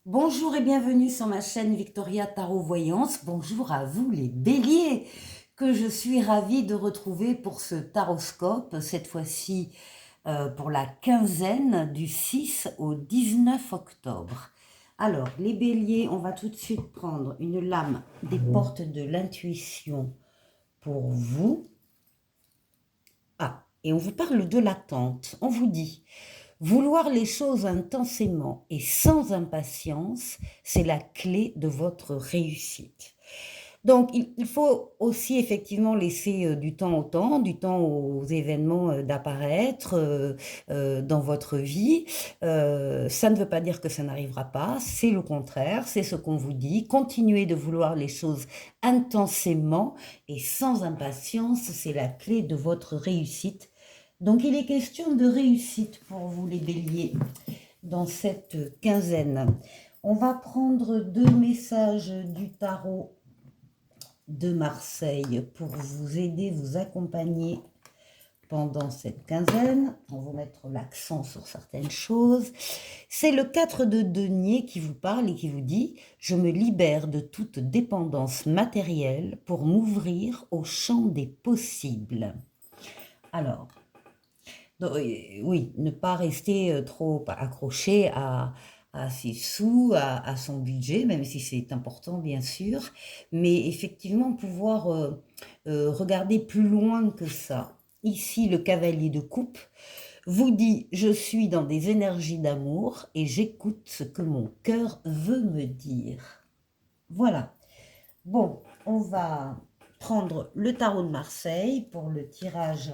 Bonjour et bienvenue sur ma chaîne Victoria Tarot Voyance. Bonjour à vous les béliers que je suis ravie de retrouver pour ce taroscope, cette fois-ci pour la quinzaine du 6 au 19 octobre. Alors les béliers, on va tout de suite prendre une lame des portes de l'intuition pour vous. Ah, et on vous parle de l'attente. On vous dit: vouloir les choses intensément et sans impatience, c'est la clé de votre réussite. Donc, il faut aussi effectivement laisser du temps au temps, du temps aux événements d'apparaître dans votre vie. Ça ne veut pas dire que ça n'arrivera pas, c'est le contraire, c'est ce qu'on vous dit. Continuez de vouloir les choses intensément et sans impatience, c'est la clé de votre réussite. Donc, il est question de réussite pour vous les béliers dans cette quinzaine. On va prendre deux messages du tarot de Marseille pour vous aider, vous accompagner pendant cette quinzaine. On va mettre l'accent sur certaines choses. C'est le 4 de denier qui vous parle et qui vous dit: je me libère de toute dépendance matérielle pour m'ouvrir au champ des possibles. Alors, oui, ne pas rester trop accroché à ses sous, à son budget, même si c'est important bien sûr, mais effectivement pouvoir regarder plus loin que ça. Ici, le cavalier de coupe vous dit: je suis dans des énergies d'amour et j'écoute ce que mon cœur veut me dire. Voilà. Bon, on va prendre le tarot de Marseille pour le tirage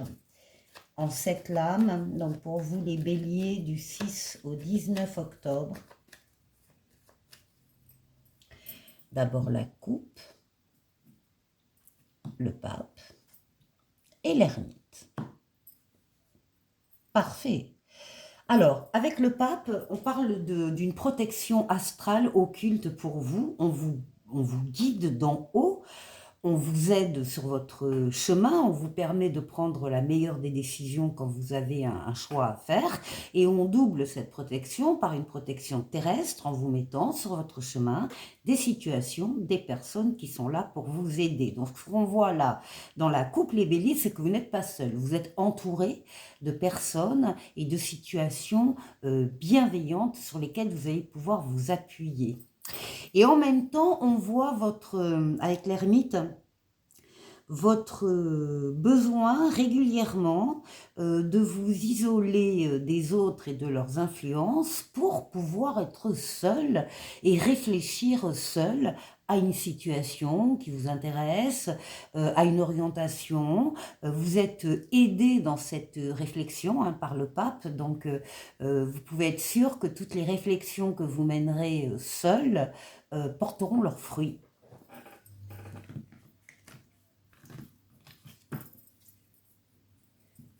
en 7 lames, donc pour vous les béliers du 6 au 19 octobre. D'abord la coupe, le pape et l'ermite. Parfait. Alors, avec le pape, on parle d'une protection astrale occulte pour vous. On vous guide d'en haut. On vous aide sur votre chemin, on vous permet de prendre la meilleure des décisions quand vous avez un choix à faire, et on double cette protection par une protection terrestre en vous mettant sur votre chemin des situations, des personnes qui sont là pour vous aider. Donc ce qu'on voit là dans la coupe les béliers, c'est que vous n'êtes pas seul, vous êtes entouré de personnes et de situations bienveillantes sur lesquelles vous allez pouvoir vous appuyer. Et en même temps, on voit avec l'ermite, votre besoin régulièrement de vous isoler des autres et de leurs influences pour pouvoir être seul et réfléchir seul à une situation qui vous intéresse, à une orientation. Vous êtes aidé dans cette réflexion par le pape, donc vous pouvez être sûr que toutes les réflexions que vous mènerez seul porteront leurs fruits.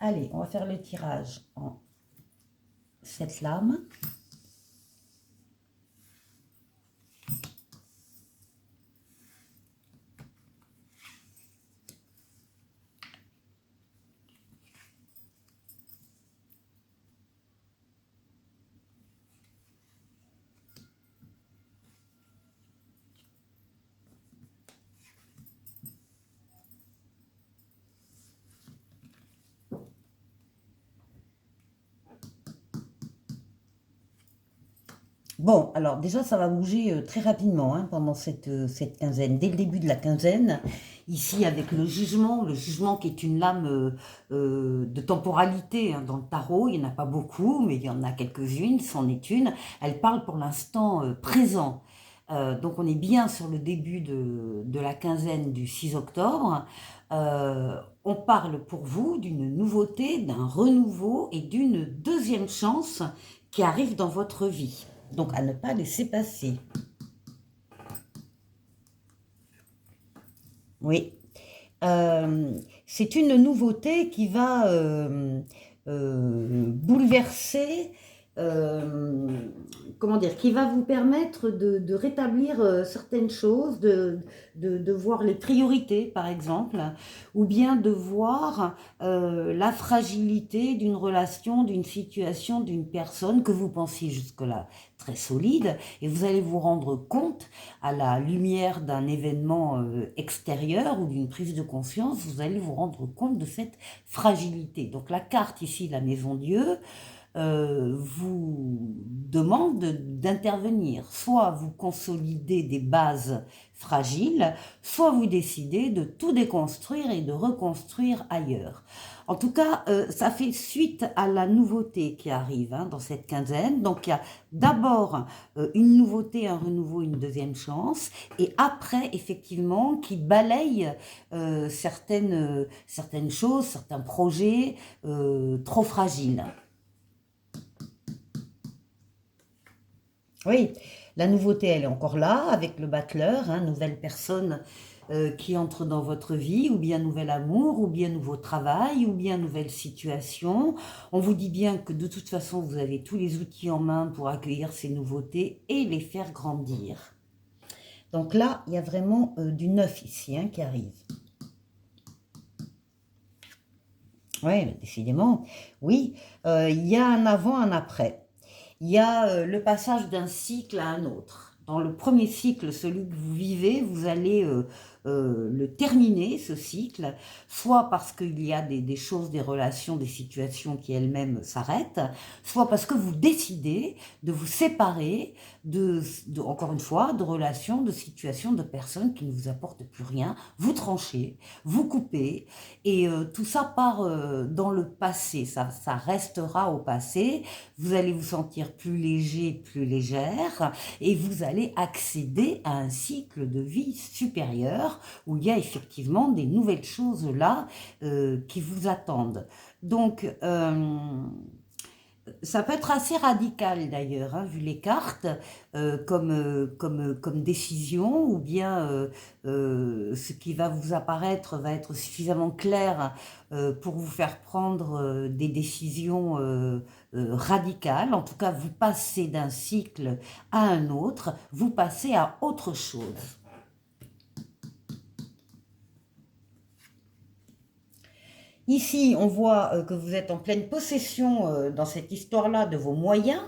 Allez, on va faire le tirage en 7 lames. Bon, alors déjà, ça va bouger très rapidement pendant cette quinzaine. Dès le début de la quinzaine, ici avec le jugement qui est une lame de temporalité dans le tarot. Il n'y en a pas beaucoup, mais il y en a quelques-unes, c'en est une. Elle parle pour l'instant présent. Donc on est bien sur le début de la quinzaine du 6 octobre. On parle pour vous d'une nouveauté, d'un renouveau et d'une deuxième chance qui arrive dans votre vie. Donc, à ne pas laisser passer. Oui. C'est une nouveauté qui va bouleverser comment dire, qui va vous permettre de rétablir certaines choses, de voir les priorités, par exemple, ou bien de voir la fragilité d'une relation, d'une situation, d'une personne que vous pensiez jusque-là très solide, et vous allez vous rendre compte, à la lumière d'un événement extérieur ou d'une prise de conscience, vous allez vous rendre compte de cette fragilité. Donc la carte ici, la Maison Dieu, vous demande d'intervenir. Soit vous consolidez des bases fragiles, soit vous décidez de tout déconstruire et de reconstruire ailleurs. En tout cas, ça fait suite à la nouveauté qui arrive dans cette quinzaine. Donc il y a d'abord une nouveauté, un renouveau, une deuxième chance, et après, effectivement, qui balaye certaines choses, certains projets trop fragiles. Oui, la nouveauté, elle est encore là, avec le battleur, nouvelle personne qui entre dans votre vie, ou bien nouvel amour, ou bien nouveau travail, ou bien nouvelle situation. On vous dit bien que de toute façon, vous avez tous les outils en main pour accueillir ces nouveautés et les faire grandir. Donc là, il y a vraiment du neuf ici qui arrive. Oui, décidément, oui, il y a un avant, un après. Il y a le passage d'un cycle à un autre. Dans le premier cycle, celui que vous vivez, vous allez le terminer, ce cycle, soit parce qu'il y a des choses, des relations, des situations qui elles-mêmes s'arrêtent, soit parce que vous décidez de vous séparer encore une fois, de relations, de situations, de personnes qui ne vous apportent plus rien. Vous tranchez, vous coupez, et tout ça part dans le passé, ça restera au passé. Vous allez vous sentir plus léger, plus légère, et vous allez accéder à un cycle de vie supérieur où il y a effectivement des nouvelles choses là qui vous attendent. Donc, ça peut être assez radical d'ailleurs, vu les cartes, comme décision, ou bien ce qui va vous apparaître va être suffisamment clair pour vous faire prendre des décisions radicales. En tout cas, vous passez d'un cycle à un autre, vous passez à autre chose. Ici, on voit que vous êtes en pleine possession dans cette histoire-là de vos moyens.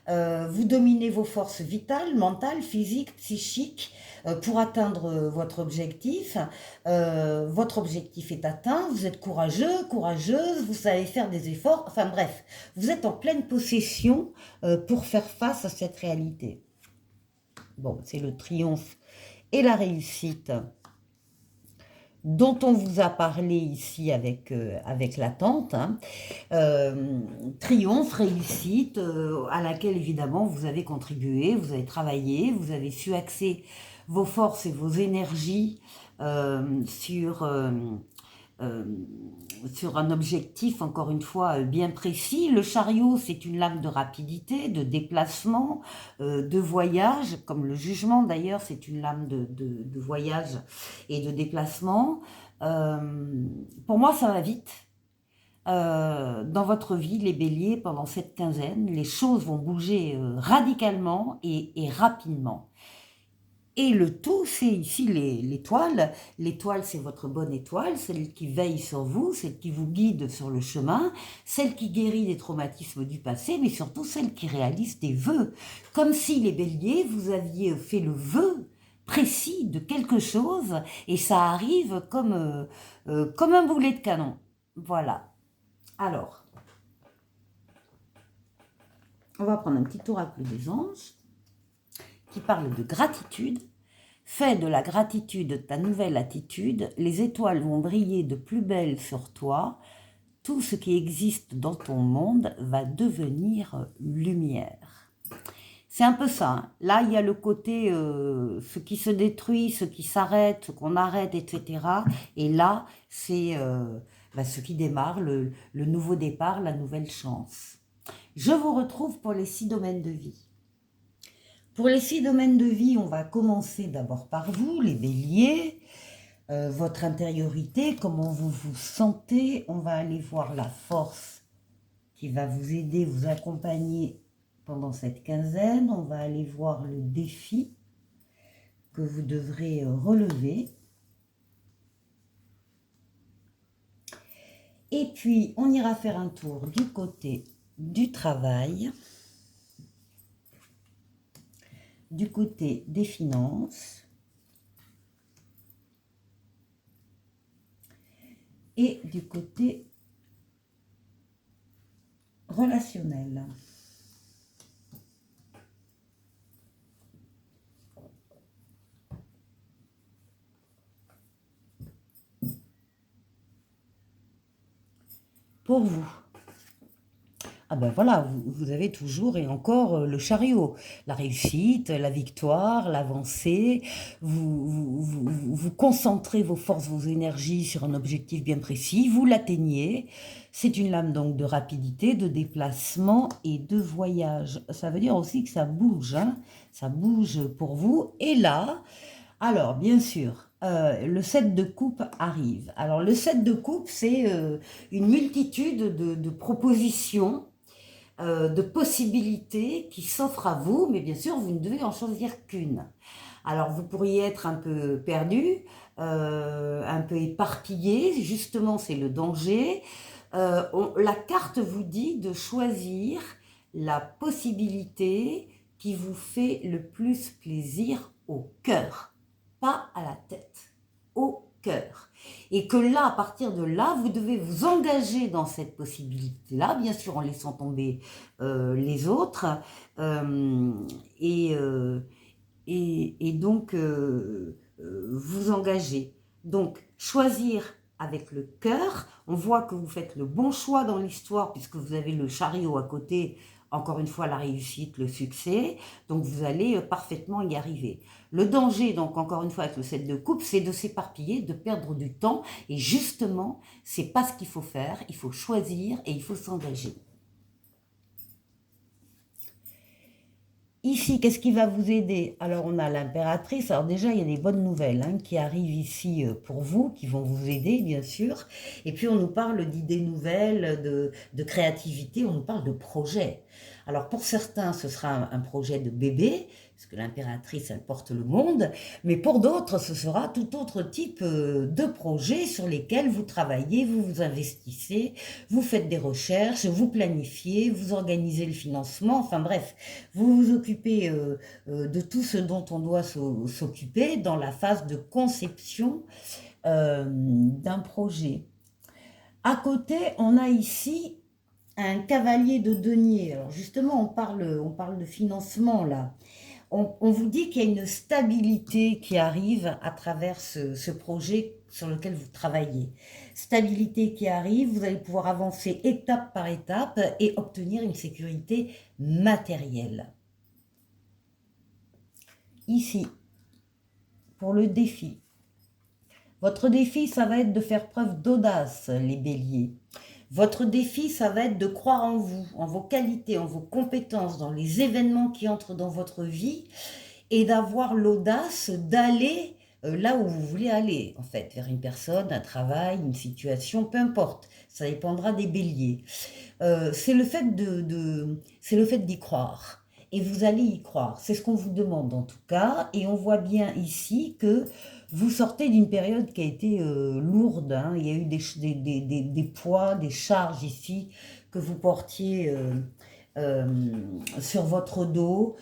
Vous dominez vos forces vitales, mentales, physiques, psychiques pour atteindre votre objectif. Votre objectif est atteint, vous êtes courageux, courageuse, vous savez faire des efforts. Enfin bref, vous êtes en pleine possession pour faire face à cette réalité. Bon, c'est le triomphe et la réussite dont on vous a parlé ici avec l'attente, triomphe, réussite, à laquelle évidemment vous avez contribué, vous avez travaillé, vous avez su axer vos forces et vos énergies sur un objectif, encore une fois, bien précis. Le chariot, c'est une lame de rapidité, de déplacement, de voyage, comme le jugement d'ailleurs, c'est une lame de voyage et de déplacement. Pour moi, ça va vite. Dans votre vie, les béliers, pendant cette quinzaine, les choses vont bouger radicalement et rapidement. Et le tout, c'est ici l'étoile. L'étoile, c'est votre bonne étoile, celle qui veille sur vous, celle qui vous guide sur le chemin, celle qui guérit des traumatismes du passé, mais surtout celle qui réalise des vœux. Comme si les béliers, vous aviez fait le vœu précis de quelque chose, et ça arrive comme un boulet de canon. Voilà. Alors, on va prendre un petit oracle des anges qui parle de gratitude. Fais de la gratitude ta nouvelle attitude, les étoiles vont briller de plus belle sur toi, tout ce qui existe dans ton monde va devenir lumière. C'est un peu ça. Là, il y a le côté ce qui se détruit, ce qui s'arrête, ce qu'on arrête, etc. Et là, c'est ce qui démarre, le nouveau départ, la nouvelle chance. Je vous retrouve pour les 6 domaines de vie. Pour les 6 domaines de vie, on va commencer d'abord par vous, les béliers, votre intériorité, comment vous vous sentez. On va aller voir la force qui va vous aider, vous accompagner pendant cette quinzaine. On va aller voir le défi que vous devrez relever. Et puis, on ira faire un tour du côté du travail, du côté des finances et du côté relationnel. Pour vous. Ah ben voilà, vous avez toujours et encore le chariot, la réussite, la victoire, l'avancée, vous concentrez vos forces, vos énergies sur un objectif bien précis, vous l'atteignez. C'est une lame donc de rapidité, de déplacement et de voyage. Ça veut dire aussi que ça bouge, hein, ça bouge pour vous. Et là, alors bien sûr, le 7 de coupe arrive. Alors le 7 de coupe, c'est une multitude de propositions, de possibilités qui s'offrent à vous, mais bien sûr, vous ne devez en choisir qu'une. Alors, vous pourriez être un peu perdu, un peu éparpillé, justement, c'est le danger. La carte vous dit de choisir la possibilité qui vous fait le plus plaisir au cœur, pas à la tête, au cœur. Et que là, à partir de là, vous devez vous engager dans cette possibilité-là, bien sûr en laissant tomber les autres, et donc vous engager. Donc choisir avec le cœur, on voit que vous faites le bon choix dans l'histoire puisque vous avez le chariot à côté, encore une fois la réussite, le succès, donc vous allez parfaitement y arriver. Le danger, donc encore une fois avec le 7 de coupe, c'est de s'éparpiller, de perdre du temps, et justement, c'est pas ce qu'il faut faire, il faut choisir et il faut s'engager. Ici, qu'est-ce qui va vous aider? Alors, on a l'impératrice. Alors déjà, il y a des bonnes nouvelles qui arrivent ici pour vous, qui vont vous aider, bien sûr. Et puis, on nous parle d'idées nouvelles, de créativité, on nous parle de projets. Alors, pour certains, ce sera un projet de bébé, parce que l'impératrice, elle porte le monde. Mais pour d'autres, ce sera tout autre type de projet sur lesquels vous travaillez, vous vous investissez, vous faites des recherches, vous planifiez, vous organisez le financement. Enfin bref, vous vous occupez de tout ce dont on doit s'occuper dans la phase de conception d'un projet. À côté, on a ici un cavalier de denier. Alors justement, on parle de financement là. On vous dit qu'il y a une stabilité qui arrive à travers ce projet sur lequel vous travaillez. Stabilité qui arrive, vous allez pouvoir avancer étape par étape et obtenir une sécurité matérielle. Ici, pour le défi. Votre défi, ça va être de faire preuve d'audace, les béliers. Votre défi, ça va être de croire en vous, en vos qualités, en vos compétences, dans les événements qui entrent dans votre vie et d'avoir l'audace d'aller là où vous voulez aller, en fait, vers une personne, un travail, une situation, peu importe. Ça dépendra des béliers. C'est le fait d'y croire. Et vous allez y croire. C'est ce qu'on vous demande en tout cas. Et on voit bien ici que vous sortez d'une période qui a été lourde. Il y a eu des poids, des charges ici que vous portiez sur votre dos,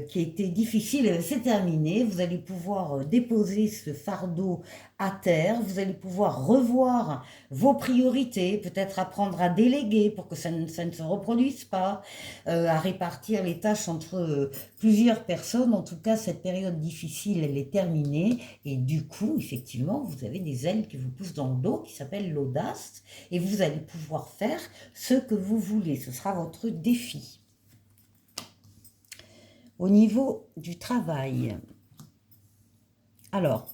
qui était difficile. C'est terminé. Vous allez pouvoir déposer ce fardeau à terre. Vous allez pouvoir revoir vos priorités, peut-être apprendre à déléguer pour que ça ne se reproduise pas, à répartir les tâches entre plusieurs personnes. En tout cas, cette période difficile, elle est terminée. Et du coup, effectivement, vous avez des ailes qui vous poussent dans le dos, qui s'appellent l'audace. Et vous allez pouvoir faire ce que vous voulez. Ce sera votre défi. Au niveau du travail. Alors,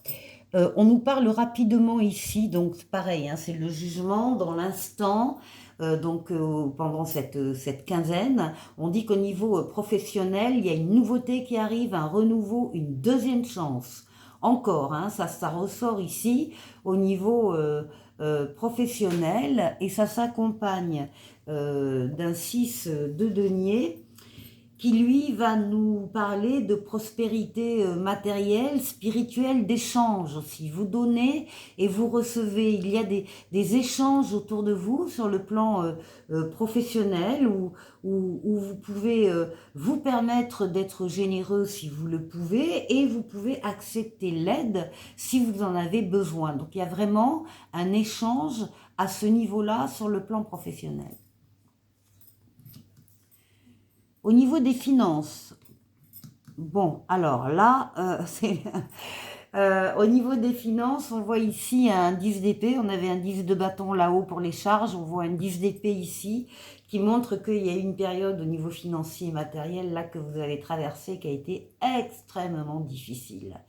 on nous parle rapidement ici, donc pareil, c'est le jugement dans l'instant, pendant cette quinzaine. On dit qu'au niveau professionnel, il y a une nouveauté qui arrive, un renouveau, une deuxième chance. Encore, ça ressort ici au niveau professionnel et ça s'accompagne d'un 6 de denier, qui lui va nous parler de prospérité matérielle, spirituelle, d'échange aussi. Vous donnez et vous recevez. Il y a des échanges autour de vous sur le plan professionnel où vous pouvez vous permettre d'être généreux si vous le pouvez et vous pouvez accepter l'aide si vous en avez besoin. Donc il y a vraiment un échange à ce niveau-là sur le plan professionnel. Au niveau des finances, bon, alors là, au niveau des finances, on voit ici un 10 d'épée. On avait un 10 de bâton là-haut pour les charges. On voit un 10 d'épée ici qui montre qu'il y a une période au niveau financier et matériel là que vous avez traversé qui a été extrêmement difficile.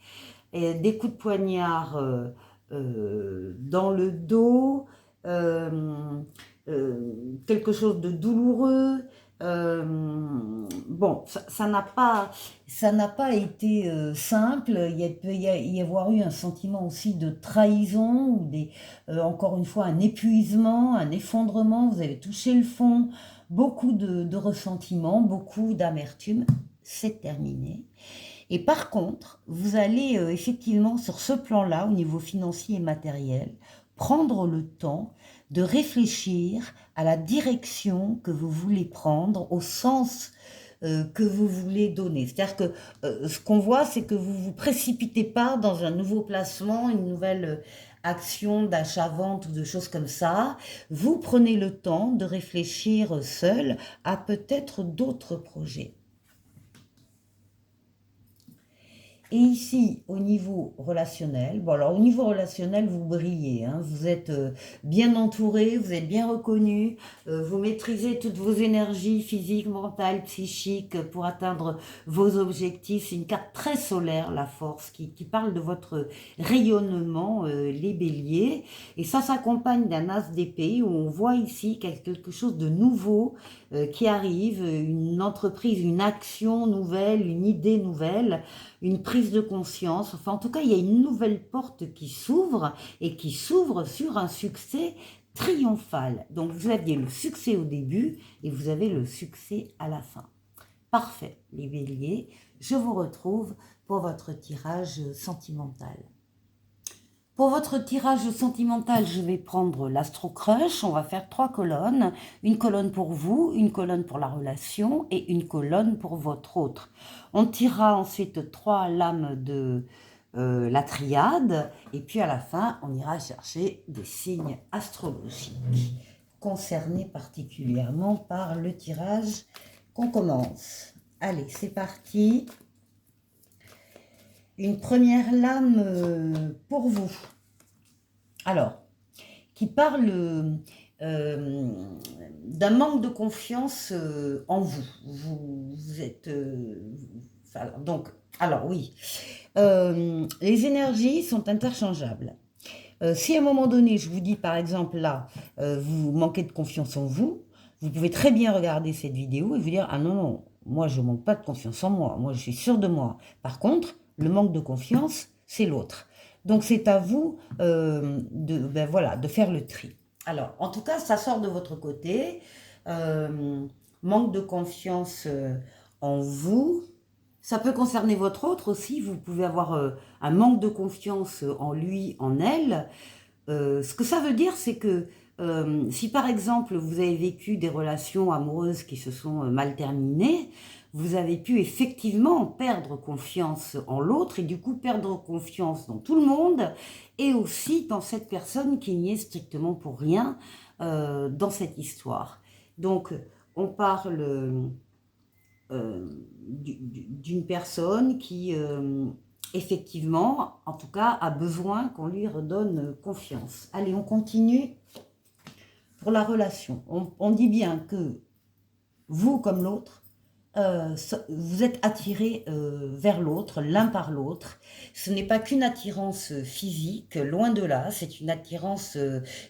Et des coups de poignard dans le dos, quelque chose de douloureux. Bon, ça n'a pas été simple. Il peut y avoir eu un sentiment aussi de trahison, ou encore une fois un épuisement, un effondrement. Vous avez touché le fond, beaucoup de ressentiment, beaucoup d'amertume. C'est terminé. Et par contre, vous allez effectivement sur ce plan-là, au niveau financier et matériel, prendre le temps de réfléchir à la direction que vous voulez prendre, au sens que vous voulez donner. C'est-à-dire que ce qu'on voit, c'est que vous ne vous précipitez pas dans un nouveau placement, une nouvelle action d'achat-vente ou de choses comme ça. Vous prenez le temps de réfléchir seul à peut-être d'autres projets. Et ici, au niveau relationnel, bon alors au niveau relationnel, vous brillez, hein, vous êtes bien entouré, vous êtes bien reconnu, vous maîtrisez toutes vos énergies physiques, mentales, psychiques pour atteindre vos objectifs. C'est une carte très solaire, la force, qui parle de votre rayonnement, les béliers. Et ça s'accompagne d'un as d'épée où on voit ici quelque chose de nouveau qui arrive, une entreprise, une action nouvelle, une idée nouvelle, une prise de conscience. Enfin, en tout cas, il y a une nouvelle porte qui s'ouvre et qui s'ouvre sur un succès triomphal. Donc, vous aviez le succès au début et vous avez le succès à la fin. Parfait, les béliers. Je vous retrouve pour votre tirage sentimental. Pour votre tirage sentimental, je vais prendre l'Astro Crush. On va faire 3 colonnes. Une colonne pour vous, une colonne pour la relation et une colonne pour votre autre. On tirera ensuite 3 lames de la triade. Et puis à la fin, on ira chercher des signes astrologiques concernés particulièrement par le tirage qu'on commence. Allez, c'est parti. Une première lame pour vous. Alors, qui parle d'un manque de confiance en vous. Vous êtes... donc, alors oui, les énergies sont interchangeables. Si à un moment donné, je vous dis par exemple là, vous manquez de confiance en vous, vous pouvez très bien regarder cette vidéo et vous dire « Ah non, non, moi je ne manque pas de confiance en moi, moi je suis sûre de moi. » Par contre, le manque de confiance, c'est l'autre. Donc c'est à vous de faire le tri. Alors, en tout cas, ça sort de votre côté. Manque de confiance en vous. Ça peut concerner votre autre aussi. Vous pouvez avoir un manque de confiance en lui, en elle. Ce que ça veut dire, c'est que si par exemple vous avez vécu des relations amoureuses qui se sont mal terminées, vous avez pu effectivement perdre confiance en l'autre et du coup perdre confiance dans tout le monde et aussi dans cette personne qui n'y est strictement pour rien dans cette histoire. Donc on parle d'une personne qui effectivement, en tout cas, a besoin qu'on lui redonne confiance. Allez, on continue pour la relation. On dit bien que vous, comme l'autre, vous êtes attirés vers l'autre, l'un par l'autre. Ce n'est pas qu'une attirance physique, loin de là, c'est une attirance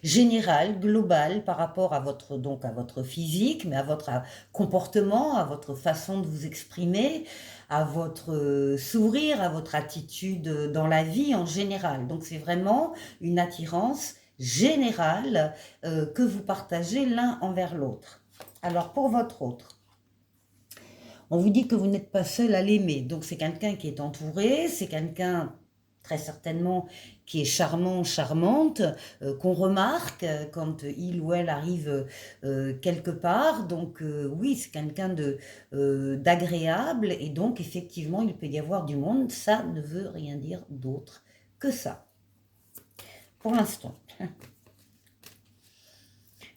générale, globale, par rapport à votre physique, mais à votre comportement, à votre façon de vous exprimer, à votre sourire, à votre attitude dans la vie en général. Donc c'est vraiment une attirance général que vous partagez l'un envers l'autre. Alors, pour votre autre, on vous dit que vous n'êtes pas seul à l'aimer. Donc, c'est quelqu'un qui est entouré, c'est quelqu'un très certainement qui est charmant, charmante, qu'on remarque quand il ou elle arrive quelque part. Donc oui, c'est quelqu'un d'agréable et donc effectivement, il peut y avoir du monde. Ça ne veut rien dire d'autre que ça, pour l'instant.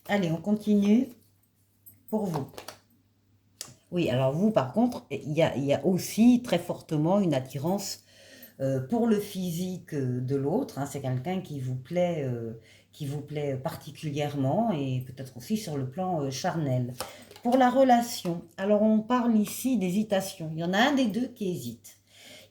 Allez, on continue pour vous. Oui, alors vous, par contre, il y a aussi très fortement une attirance pour le physique de l'autre. Hein, c'est quelqu'un qui vous plaît particulièrement et peut-être aussi sur le plan charnel. Pour la relation, alors on parle ici d'hésitation. Il y en a un des deux qui hésite.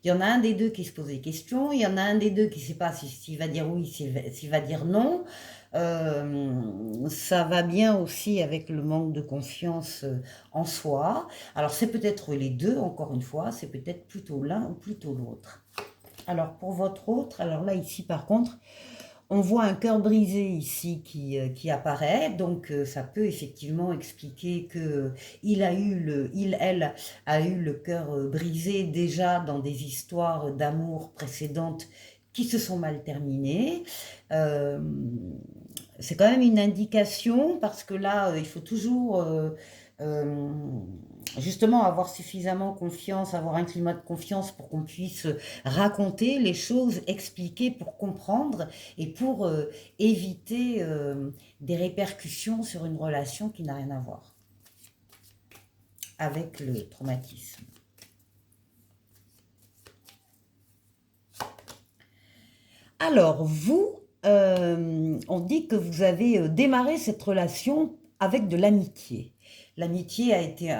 Il y en a un des deux qui se pose des questions. Il y en a un des deux qui ne sait pas s'il va dire oui, s'il va dire non. Ça va bien aussi avec le manque de confiance en soi. Alors c'est peut-être les deux, encore une fois, c'est peut-être plutôt l'un ou plutôt l'autre. Alors pour votre autre, alors là ici par contre, on voit un cœur brisé ici qui apparaît, donc ça peut effectivement expliquer que elle a eu le cœur brisé déjà dans des histoires d'amour précédentes qui se sont mal terminées. C'est quand même une indication parce que là, il faut toujours justement avoir suffisamment confiance, avoir un climat de confiance pour qu'on puisse raconter les choses, expliquer pour comprendre et pour éviter des répercussions sur une relation qui n'a rien à voir avec le traumatisme. Alors, vous, on dit que vous avez démarré cette relation avec de l'amitié. L'amitié a été,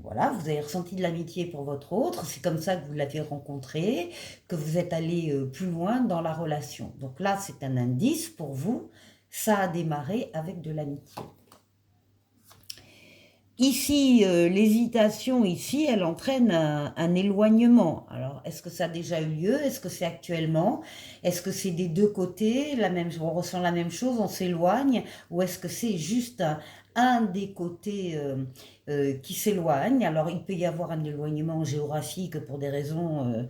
voilà, vous avez ressenti de l'amitié pour votre autre, c'est comme ça que vous l'avez rencontré, que vous êtes allé plus loin dans la relation. Donc là, c'est un indice pour vous, ça a démarré avec de l'amitié. Ici, l'hésitation, ici, elle entraîne un éloignement. Alors, est-ce que ça a déjà eu lieu? Est-ce que c'est actuellement? Est-ce que c'est des deux côtés, on ressent la même chose, on s'éloigne? Ou est-ce que c'est juste un des côtés qui s'éloigne? Alors, il peut y avoir un éloignement géographique pour des raisons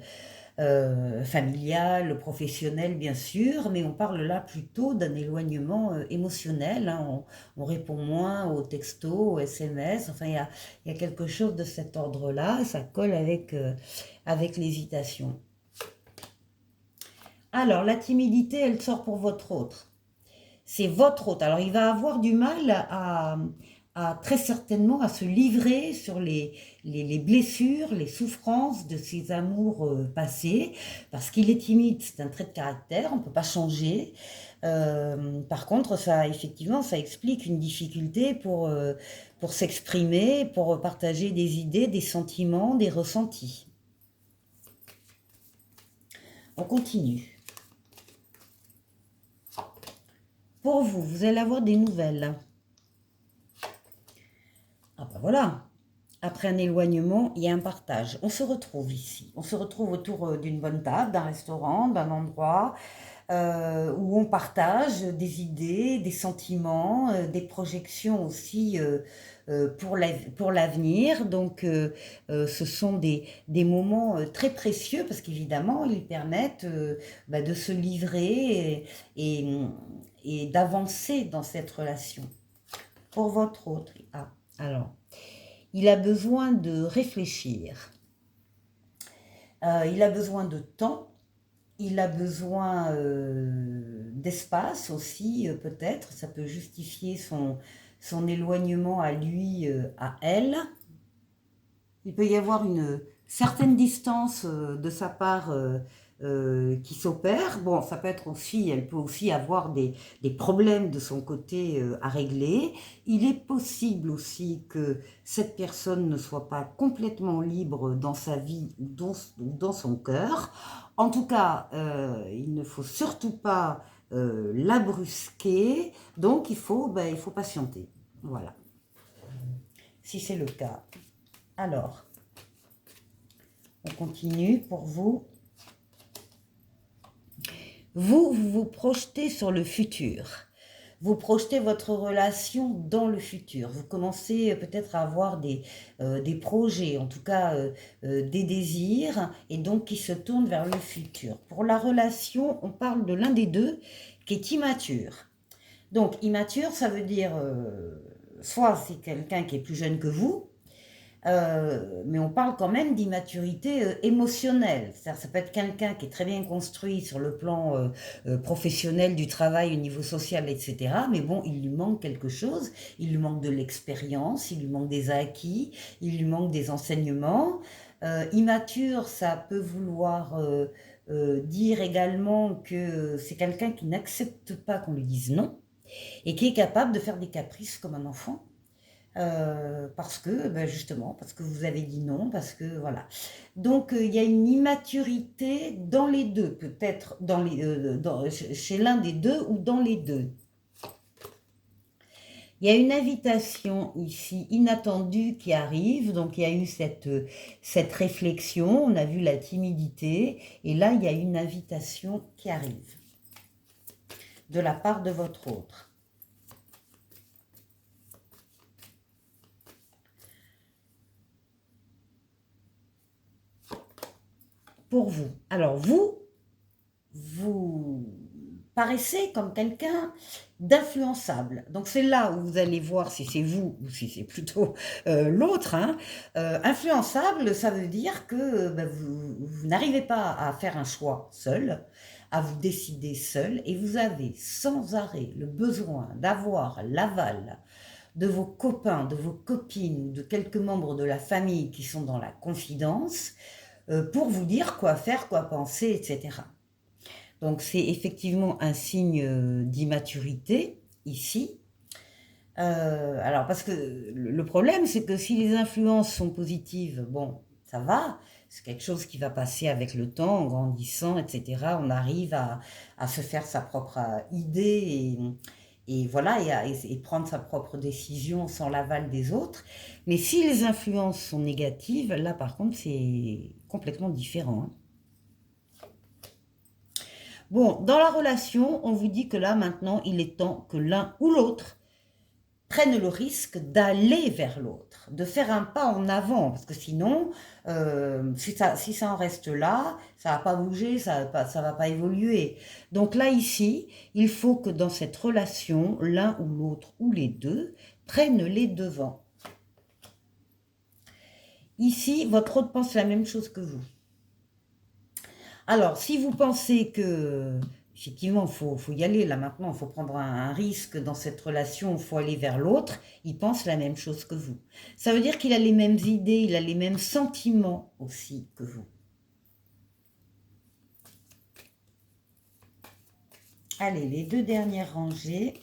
familiale, professionnelle bien sûr, mais on parle là plutôt d'un éloignement émotionnel. Hein. On répond moins aux textos, aux SMS, enfin il y a quelque chose de cet ordre-là, ça colle avec l'hésitation. Alors la timidité, elle sort pour votre autre. C'est votre autre. Alors il va avoir du mal à très certainement à se livrer sur les blessures, les souffrances de ses amours passés, parce qu'il est timide, c'est un trait de caractère, on ne peut pas changer. Par contre, ça, effectivement, ça explique une difficulté pour s'exprimer, pour partager des idées, des sentiments, des ressentis. On continue. Pour vous, vous allez avoir des nouvelles. Ah ben voilà, après un éloignement, il y a un partage. On se retrouve ici. On se retrouve autour d'une bonne table, d'un restaurant, d'un endroit où on partage des idées, des sentiments, des projections aussi pour l'avenir. Donc, ce sont des moments très précieux parce qu'évidemment, ils permettent de se livrer et d'avancer dans cette relation. Pour votre autre, alors, il a besoin de réfléchir. Il a besoin de temps. Il a besoin d'espace aussi, peut-être. Ça peut justifier son éloignement à lui, à elle. Il peut y avoir une certaine distance de sa part qui s'opère. Bon, ça peut être aussi, elle peut aussi avoir des problèmes de son côté à régler. Il est possible aussi que cette personne ne soit pas complètement libre dans sa vie ou dans son cœur. En tout cas, il ne faut surtout pas la brusquer. Donc, il faut patienter. Voilà. Si c'est le cas. Alors, on continue pour vous. vous vous projetez sur le futur. Vous projetez votre relation dans le futur. Vous commencez peut-être à avoir des projets, en tout cas des désirs, et donc qui se tournent vers le futur. Pour la relation, on parle de l'un des deux qui est immature. Donc immature, ça veut dire soit c'est quelqu'un qui est plus jeune que vous, mais on parle quand même d'immaturité émotionnelle. C'est-à-dire, ça peut être quelqu'un qui est très bien construit sur le plan professionnel du travail au niveau social, etc. Mais bon, il lui manque quelque chose. Il lui manque de l'expérience, il lui manque des acquis, il lui manque des enseignements. Immature, ça peut vouloir dire également que c'est quelqu'un qui n'accepte pas qu'on lui dise non et qui est capable de faire des caprices comme un enfant. Parce que, ben justement, parce que vous avez dit non, parce que voilà. Donc, il y a une immaturité dans les deux, peut-être chez l'un des deux ou dans les deux. Il y a une invitation ici inattendue qui arrive, donc il y a eu cette réflexion, on a vu la timidité, et là il y a une invitation qui arrive de la part de votre autre. Pour vous. Alors vous paraissez comme quelqu'un d'influençable. Donc c'est là où vous allez voir si c'est vous ou si c'est plutôt l'autre. Hein. Influençable, ça veut dire que vous n'arrivez pas à faire un choix seul, à vous décider seul, et vous avez sans arrêt le besoin d'avoir l'aval de vos copains, de vos copines, de quelques membres de la famille qui sont dans la confidence, pour vous dire quoi faire, quoi penser, etc. Donc c'est effectivement un signe d'immaturité ici. Alors parce que le problème, c'est que si les influences sont positives, bon, ça va, c'est quelque chose qui va passer avec le temps, en grandissant, etc. On arrive à se faire sa propre idée et voilà, et prendre sa propre décision sans l'aval des autres. Mais si les influences sont négatives, là par contre, c'est complètement différent. Hein. Bon, dans la relation, on vous dit que là, maintenant, il est temps que l'un ou l'autre prenne le risque d'aller vers l'autre, de faire un pas en avant, parce que sinon, si ça en reste là, ça va pas bouger, ça va pas évoluer. Donc là, ici, il faut que dans cette relation, l'un ou l'autre, ou les deux, prennent les devants. Ici, votre autre pense la même chose que vous. Alors, si vous pensez que, effectivement, il faut y aller, là maintenant, il faut prendre un risque dans cette relation, il faut aller vers l'autre, il pense la même chose que vous. Ça veut dire qu'il a les mêmes idées, il a les mêmes sentiments aussi que vous. Allez, les deux dernières rangées.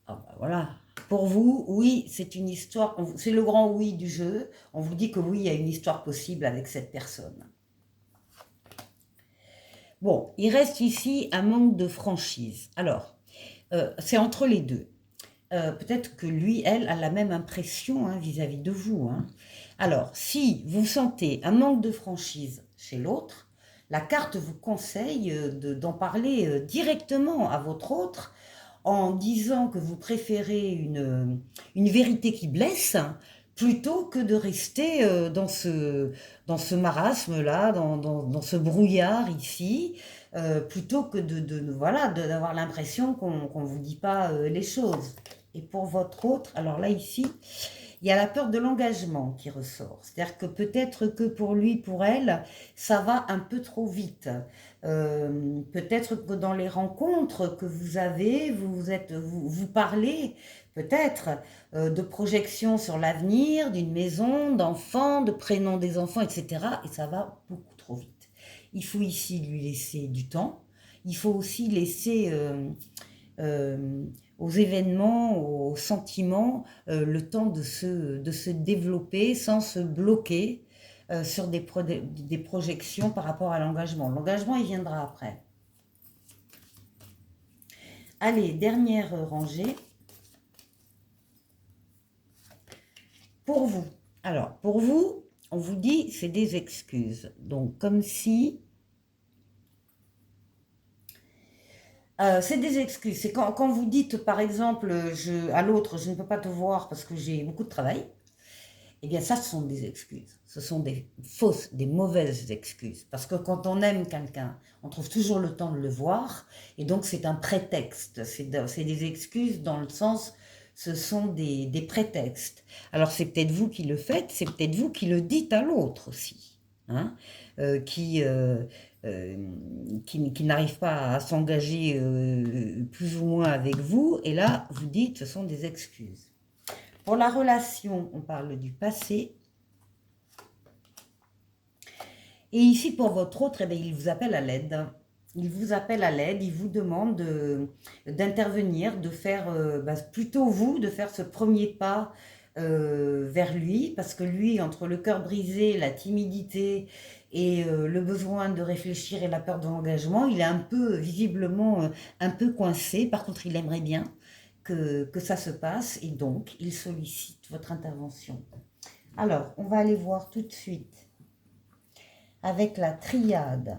Ah ben voilà. Pour vous, oui, c'est une histoire, c'est le grand oui du jeu. On vous dit que oui, il y a une histoire possible avec cette personne. Bon, il reste ici un manque de franchise. Alors, c'est entre les deux. Peut-être que lui, elle, a la même impression vis-à-vis de vous. Hein. Alors, si vous sentez un manque de franchise chez l'autre, la carte vous conseille d'en parler directement à votre autre en disant que vous préférez une vérité qui blesse plutôt que de rester dans ce marasme-là, dans ce brouillard ici, plutôt que voilà, d'avoir l'impression qu'on ne vous dit pas les choses. Et pour votre autre, alors là ici, il y a la peur de l'engagement qui ressort. C'est-à-dire que peut-être que pour lui, pour elle, ça va un peu trop vite. Peut-être que dans les rencontres que vous avez, vous parlez peut-être de projection sur l'avenir, d'une maison, d'enfants, de prénoms des enfants, etc. Et ça va beaucoup trop vite. Il faut ici lui laisser du temps. Il faut aussi laisser aux événements, aux sentiments, le temps de se développer sans se bloquer sur des projections par rapport à l'engagement. L'engagement, il viendra après. Allez, dernière rangée. Pour vous. Alors, pour vous, on vous dit c'est des excuses. Donc, comme si C'est des excuses. C'est quand vous dites, par exemple, à l'autre, je ne peux pas te voir parce que j'ai beaucoup de travail. Eh bien, ça, ce sont des excuses. Ce sont des fausses, des mauvaises excuses. Parce que quand on aime quelqu'un, on trouve toujours le temps de le voir. Et donc, c'est un prétexte. C'est des excuses dans le sens, ce sont des prétextes. Alors, c'est peut-être vous qui le faites, c'est peut-être vous qui le dites à l'autre aussi. Hein, euh, qui, euh, euh, qui n'arrive pas à s'engager plus ou moins avec vous. Et là, vous dites, ce sont des excuses. Pour la relation, on parle du passé. Et ici, pour votre autre, eh bien, il vous appelle à l'aide. Il vous appelle à l'aide, il vous demande d'intervenir, de faire, plutôt vous, de faire ce premier pas vers lui, parce que lui, entre le cœur brisé, la timidité et le besoin de réfléchir et la peur de l'engagement, il est un peu, visiblement, un peu coincé. Par contre, il aimerait bien que ça se passe, et donc, il sollicite votre intervention. Alors, on va aller voir tout de suite avec la triade.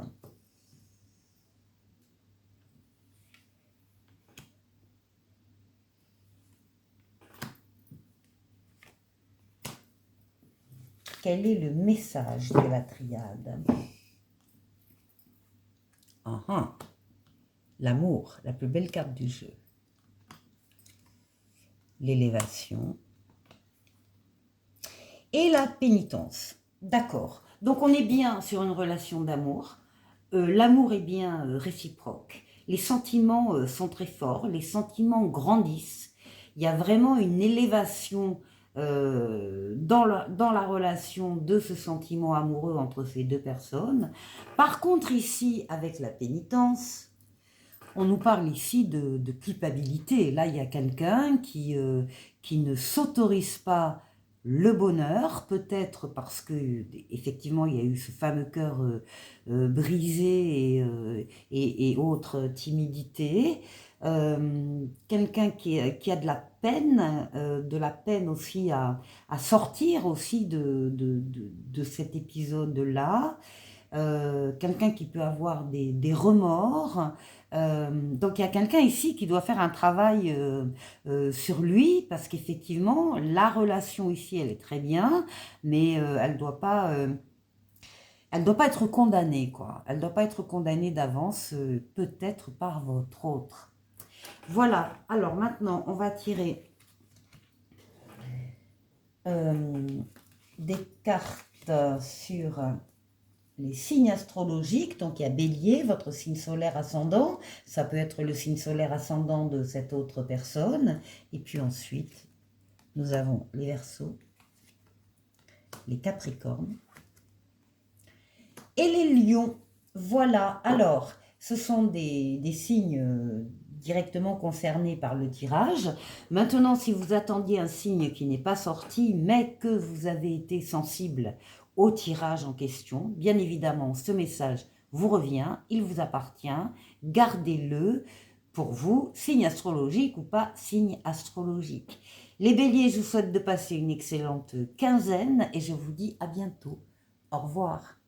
Quel est le message de la triade? L'amour, la plus belle carte du jeu. L'élévation. Et la pénitence. D'accord. Donc on est bien sur une relation d'amour. L'amour est bien réciproque. Les sentiments sont très forts. Les sentiments grandissent. Il y a vraiment une élévation dans la relation de ce sentiment amoureux entre ces deux personnes. Par contre, ici, avec la pénitence, on nous parle ici de culpabilité. Là, il y a quelqu'un qui ne s'autorise pas le bonheur, peut-être parce que effectivement il y a eu ce fameux cœur brisé et autres timidités. Quelqu'un qui a de la peine aussi à sortir aussi de cet épisode-là. Quelqu'un qui peut avoir des remords. Donc il y a quelqu'un ici qui doit faire un travail sur lui, parce qu'effectivement la relation ici elle est très bien, mais elle doit pas être condamnée, quoi. Elle doit pas être condamnée d'avance, peut-être par votre autre. Voilà, alors maintenant on va tirer des cartes sur les signes astrologiques. Donc il y a Bélier, votre signe solaire ascendant, ça peut être le signe solaire ascendant de cette autre personne. Et puis ensuite, nous avons les Verseaux, les Capricornes et les Lions. Voilà, alors, ce sont des signes directement concernés par le tirage. Maintenant, si vous attendiez un signe qui n'est pas sorti, mais que vous avez été sensible au tirage en question, bien évidemment, ce message vous revient, il vous appartient, gardez-le pour vous, signe astrologique ou pas signe astrologique. Les Béliers, je vous souhaite de passer une excellente quinzaine et je vous dis à bientôt. Au revoir.